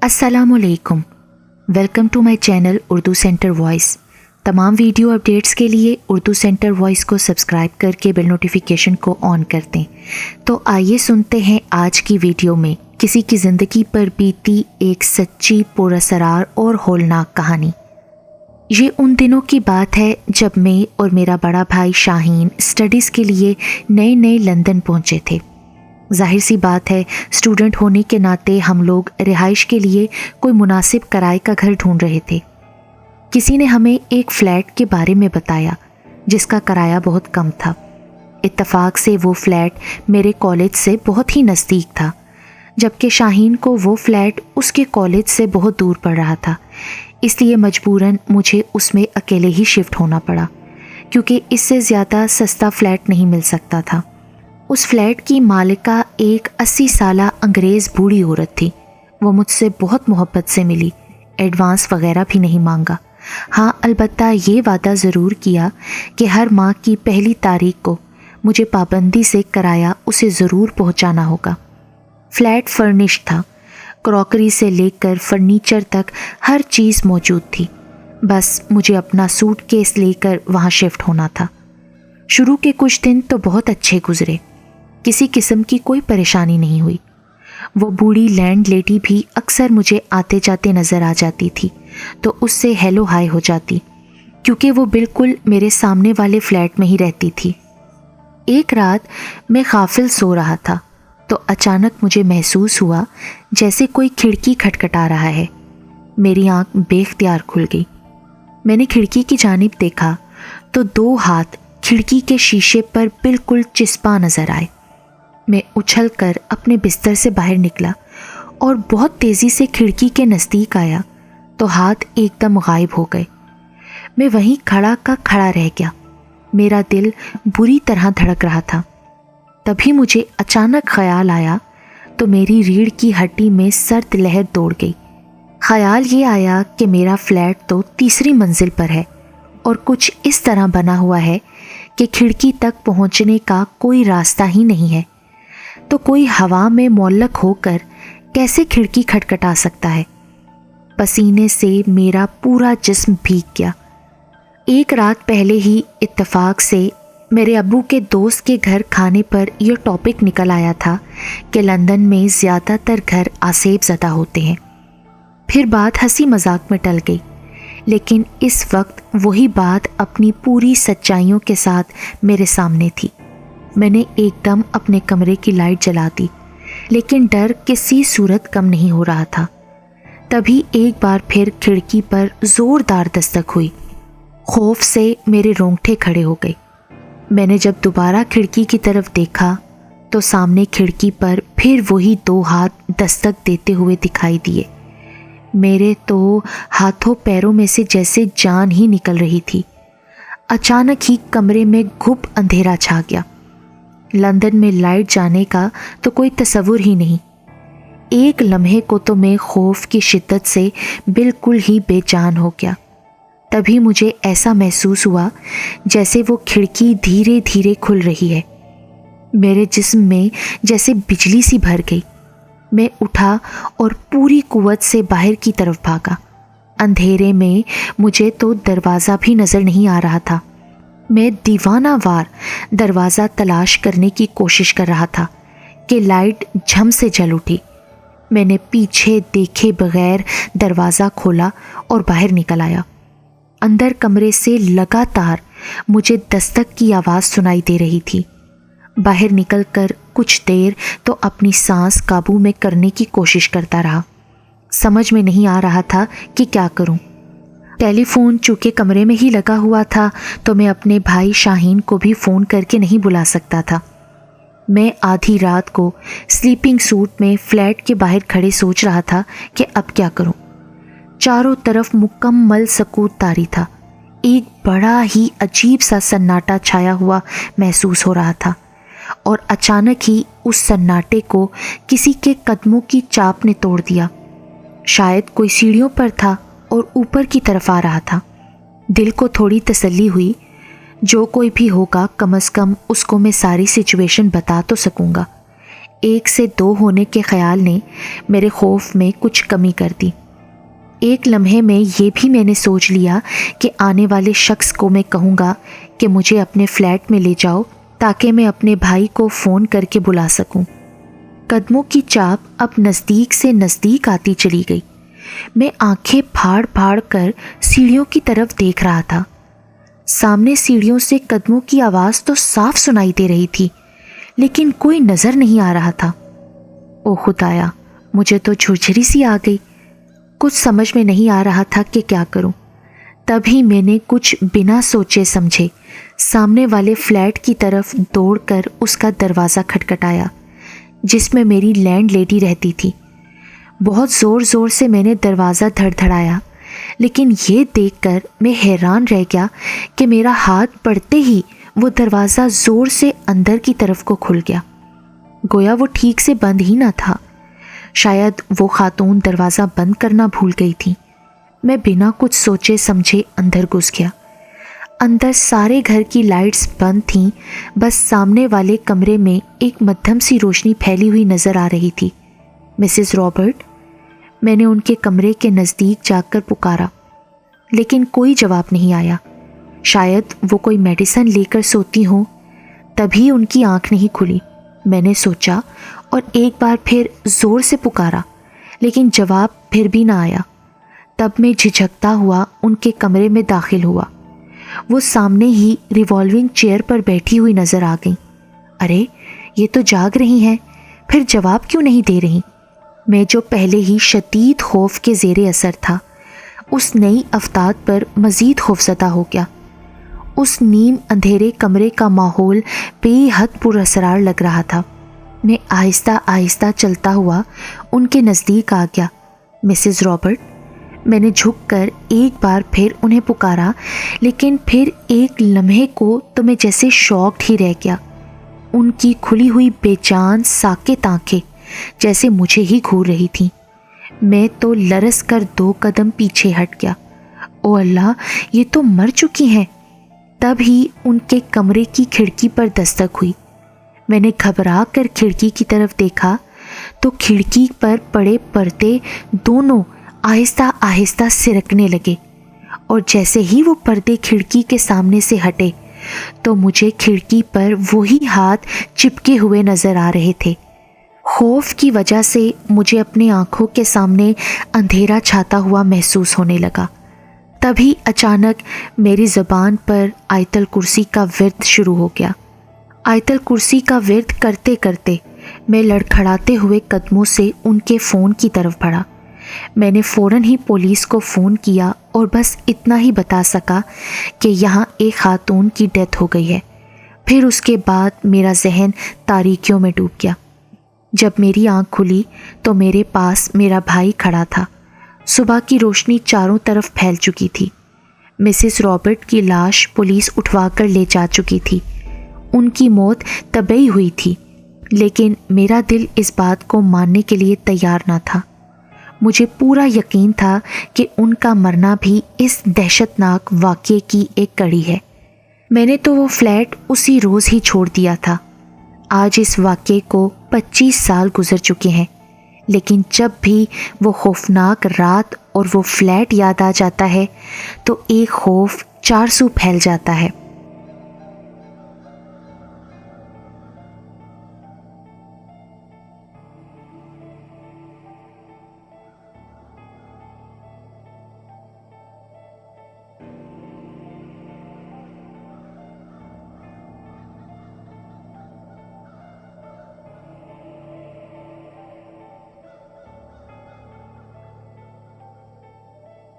अस्सलामुअलैकुम। Welcome to my channel Urdu centre voice. तमाम video updates के लिए उर्दू सेंटर वॉइस को सब्सक्राइब करके बेल नोटिफिकेशन को ऑन कर दें। तो आइए सुनते हैं आज की वीडियो में किसी की ज़िंदगी पर बीती एक सच्ची, पुरअसरार और होलनाक कहानी। ये उन दिनों की बात है जब मैं और मेरा बड़ा भाई शाहीन स्टडीज़ के लिए नए नए लंदन पहुँचे थे। जाहिर सी बात है, स्टूडेंट होने के नाते हम लोग रिहाइश के लिए कोई मुनासिब किराए का घर ढूंढ रहे थे। किसी ने हमें एक फ़्लैट के बारे में बताया जिसका किराया बहुत कम था। इत्तफाक से वो फ़्लैट मेरे कॉलेज से बहुत ही नज़दीक था, जबकि शाहीन को वो फ़्लैट उसके कॉलेज से बहुत दूर पड़ रहा था। इसलिए मजबूरन मुझे उसमें अकेले ही शिफ्ट होना पड़ा, क्योंकि इससे ज़्यादा सस्ता फ़्लैट नहीं मिल सकता था। उस फ्लैट की मालिका एक 80 साला अंग्रेज़ बूढ़ी औरत थी। वो मुझसे बहुत मोहब्बत से मिली, एडवांस वगैरह भी नहीं मांगा। हाँ, अलबत्ता ये वादा ज़रूर किया कि हर माह की पहली तारीख को मुझे पाबंदी से किराया उसे ज़रूर पहुंचाना होगा। फ्लैट फर्निश था, क्रॉकरी से लेकर फर्नीचर तक हर चीज़ मौजूद थी। बस मुझे अपना सूटकेस लेकर वहाँ शिफ्ट होना था। शुरू के कुछ दिन तो बहुत अच्छे गुजरे, किसी किस्म की कोई परेशानी नहीं हुई। वो बूढ़ी लैंड लेडी भी अक्सर मुझे आते जाते नज़र आ जाती थी, तो उससे हेलो हाय हो जाती, क्योंकि वो बिल्कुल मेरे सामने वाले फ्लैट में ही रहती थी। एक रात मैं गाफिल सो रहा था तो अचानक मुझे महसूस हुआ जैसे कोई खिड़की खटखटा रहा है। मेरी आंख बेख्तियार खुल गई। मैंने खिड़की की जानिब देखा तो 2 हाथ खिड़की के शीशे पर बिल्कुल चिस्पा नज़र आए। मैं उछलकर अपने बिस्तर से बाहर निकला और बहुत तेज़ी से खिड़की के नज़दीक आया तो हाथ एकदम गायब हो गए। मैं वहीं खड़ा का खड़ा रह गया। मेरा दिल बुरी तरह धड़क रहा था। तभी मुझे अचानक ख्याल आया तो मेरी रीढ़ की हड्डी में सर्द लहर दौड़ गई। ख्याल ये आया कि मेरा फ्लैट तो 3री मंजिल पर है और कुछ इस तरह बना हुआ है कि खिड़की तक पहुंचने का कोई रास्ता ही नहीं है। तो कोई हवा में मुअल्लक होकर कैसे खिड़की खटखटा सकता है? पसीने से मेरा पूरा जिस्म भीग गया। एक रात पहले ही इत्तफाक से मेरे अब्बू के दोस्त के घर खाने पर यह टॉपिक निकल आया था कि लंदन में ज़्यादातर घर आसेब ज़दा होते हैं। फिर बात हंसी मजाक में टल गई, लेकिन इस वक्त वही बात अपनी पूरी सच्चाइयों के साथ मेरे सामने थी। मैंने एकदम अपने कमरे की लाइट जला दी, लेकिन डर किसी सूरत कम नहीं हो रहा था। तभी एक बार फिर खिड़की पर ज़ोरदार दस्तक हुई। खौफ से मेरे रोंगटे खड़े हो गए। मैंने जब दोबारा खिड़की की तरफ देखा तो सामने खिड़की पर फिर वही 2 हाथ दस्तक देते हुए दिखाई दिए। मेरे तो हाथों पैरों में से जैसे जान ही निकल रही थी। अचानक ही कमरे में घुप अंधेरा छा गया। लंदन में लाइट जाने का तो कोई तसव्वुर ही नहीं। एक लम्हे को तो मैं खौफ की शिद्दत से बिल्कुल ही बेजान हो गया। तभी मुझे ऐसा महसूस हुआ जैसे वो खिड़की धीरे धीरे खुल रही है। मेरे जिस्म में जैसे बिजली सी भर गई। मैं उठा और पूरी कुव्वत से बाहर की तरफ भागा। अंधेरे में मुझे तो दरवाज़ा भी नज़र नहीं आ रहा था। मैं दीवानावार दरवाज़ा तलाश करने की कोशिश कर रहा था कि लाइट झम से जल उठी। मैंने पीछे देखे बगैर दरवाज़ा खोला और बाहर निकल आया। अंदर कमरे से लगातार मुझे दस्तक की आवाज़ सुनाई दे रही थी। बाहर निकलकर कुछ देर तो अपनी सांस काबू में करने की कोशिश करता रहा। समझ में नहीं आ रहा था कि क्या करूं। टेलीफोन चूँकि कमरे में ही लगा हुआ था तो मैं अपने भाई शाहीन को भी फ़ोन करके नहीं बुला सकता था। मैं आधी रात को स्लीपिंग सूट में फ्लैट के बाहर खड़े सोच रहा था कि अब क्या करूं। चारों तरफ मुकम्मल सकूत तारी था। एक बड़ा ही अजीब सा सन्नाटा छाया हुआ महसूस हो रहा था और अचानक ही उस सन्नाटे को किसी के कदमों की चाप ने तोड़ दिया। शायद कोई सीढ़ियों पर था और ऊपर की तरफ आ रहा था। दिल को थोड़ी तसल्ली हुई, जो कोई भी होगा कम से कम उसको मैं सारी सिचुएशन बता तो सकूंगा। 1 سے 2 ہونے کے خیال نے میرے خوف میں کچھ کمی کر دی۔ ایک لمحے میں یہ بھی میں نے سوچ لیا کہ آنے والے شخص کو میں کہوں گا کہ مجھے اپنے فلیٹ میں لے جاؤ تاکہ میں اپنے بھائی کو فون کر کے بلا سکوں۔ قدموں کی چاپ اب نزدیک سے نزدیک آتی چلی گئی۔ میں آنکھیں پھاڑ پھاڑ کر سیڑھیوں کی طرف دیکھ رہا تھا۔ سامنے سیڑھیوں سے قدموں کی آواز تو صاف سنائی دے رہی تھی، لیکن کوئی نظر نہیں آ رہا تھا۔ او خدایا، مجھے تو جھرجھری سی آ گئی۔ کچھ سمجھ میں نہیں آ رہا تھا کہ کیا کروں۔ تبھی میں نے کچھ بنا سوچے سمجھے سامنے والے فلیٹ کی طرف دوڑ کر اس کا دروازہ کھٹکھٹایا، جس میں میری لینڈ لیڈی رہتی تھی۔ بہت زور زور سے میں نے دروازہ دھڑدھڑایا، لیکن یہ دیکھ کر میں حیران رہ گیا کہ میرا ہاتھ پڑتے ہی وہ دروازہ زور سے اندر کی طرف کو کھل گیا، گویا وہ ٹھیک سے بند ہی نہ تھا۔ شاید وہ خاتون دروازہ بند کرنا بھول گئی تھی۔ میں بنا کچھ سوچے سمجھے اندر گھس گیا۔ اندر سارے گھر کی لائٹس بند تھیں، بس سامنے والے کمرے میں ایک مدھم سی روشنی پھیلی ہوئی نظر آ رہی تھی۔ مسز رابرٹ، میں نے ان کے کمرے کے نزدیک جا کر پکارا، لیکن کوئی جواب نہیں آیا۔ شاید وہ کوئی میڈیسن لے کر سوتی ہوں، تبھی ان کی آنکھ نہیں کھلی، میں نے سوچا، اور ایک بار پھر زور سے پکارا، لیکن جواب پھر بھی نہ آیا۔ تب میں جھجکتا ہوا ان کے کمرے میں داخل ہوا۔ وہ سامنے ہی ریوالونگ چیئر پر بیٹھی ہوئی نظر آ گئیں۔ ارے، یہ تو جاگ رہی ہیں، پھر جواب کیوں نہیں دے رہی؟ میں جو پہلے ہی شدید خوف کے زیر اثر تھا، اس نئی افتاد پر مزید خوفزدہ ہو گیا۔ اس نیم اندھیرے کمرے کا ماحول بے حد پر اسرار لگ رہا تھا۔ میں آہستہ آہستہ چلتا ہوا ان کے نزدیک آ گیا۔ مسز رابرٹ، میں نے جھک کر ایک بار پھر انہیں پکارا، لیکن پھر ایک لمحے کو تو میں جیسے شاکڈ ہی رہ گیا۔ ان کی کھلی ہوئی بے جان ساکت آنکھیں جیسے مجھے ہی گھور رہی تھیں۔ میں تو لرز کر 2 قدم پیچھے ہٹ گیا۔ او اللہ، یہ تو مر چکی ہیں۔ تب ہی ان کے کمرے کی کھڑکی پر دستک ہوئی۔ میں نے گھبرا کر کھڑکی کی طرف دیکھا تو کھڑکی پر پڑے پردے دونوں آہستہ آہستہ سرکنے لگے، اور جیسے ہی وہ پردے کھڑکی کے سامنے سے ہٹے تو مجھے کھڑکی پر وہی ہاتھ چپکے ہوئے نظر آ رہے تھے۔ خوف کی وجہ سے مجھے اپنی آنکھوں کے سامنے اندھیرا چھاتا ہوا محسوس ہونے لگا۔ تبھی اچانک میری زبان پر آیت الکرسی کا ورد شروع ہو گیا۔ آیت الکرسی کا ورد کرتے کرتے میں لڑکھڑاتے ہوئے قدموں سے ان کے فون کی طرف بڑھا۔ میں نے فوراً ہی پولیس کو فون کیا اور بس اتنا ہی بتا سکا کہ یہاں ایک خاتون کی ڈیتھ ہو گئی ہے۔ پھر اس کے بعد میرا ذہن تاریکیوں میں ڈوب گیا۔ جب میری آنکھ کھلی تو میرے پاس میرا بھائی کھڑا تھا۔ صبح کی روشنی چاروں طرف پھیل چکی تھی۔ مسز رابرٹ کی لاش پولیس اٹھوا کر لے جا چکی تھی۔ ان کی موت طبیعی ہوئی تھی، لیکن میرا دل اس بات کو ماننے کے لیے تیار نہ تھا۔ مجھے پورا یقین تھا کہ ان کا مرنا بھی اس دہشت ناک واقعے کی ایک کڑی ہے۔ میں نے تو وہ فلیٹ اسی روز ہی چھوڑ دیا تھا۔ آج اس واقعے کو 25 سال گزر چکے ہیں، لیکن جب بھی وہ خوفناک رات اور وہ فلیٹ یاد آ جاتا ہے تو ایک خوف 400 پھیل جاتا ہے۔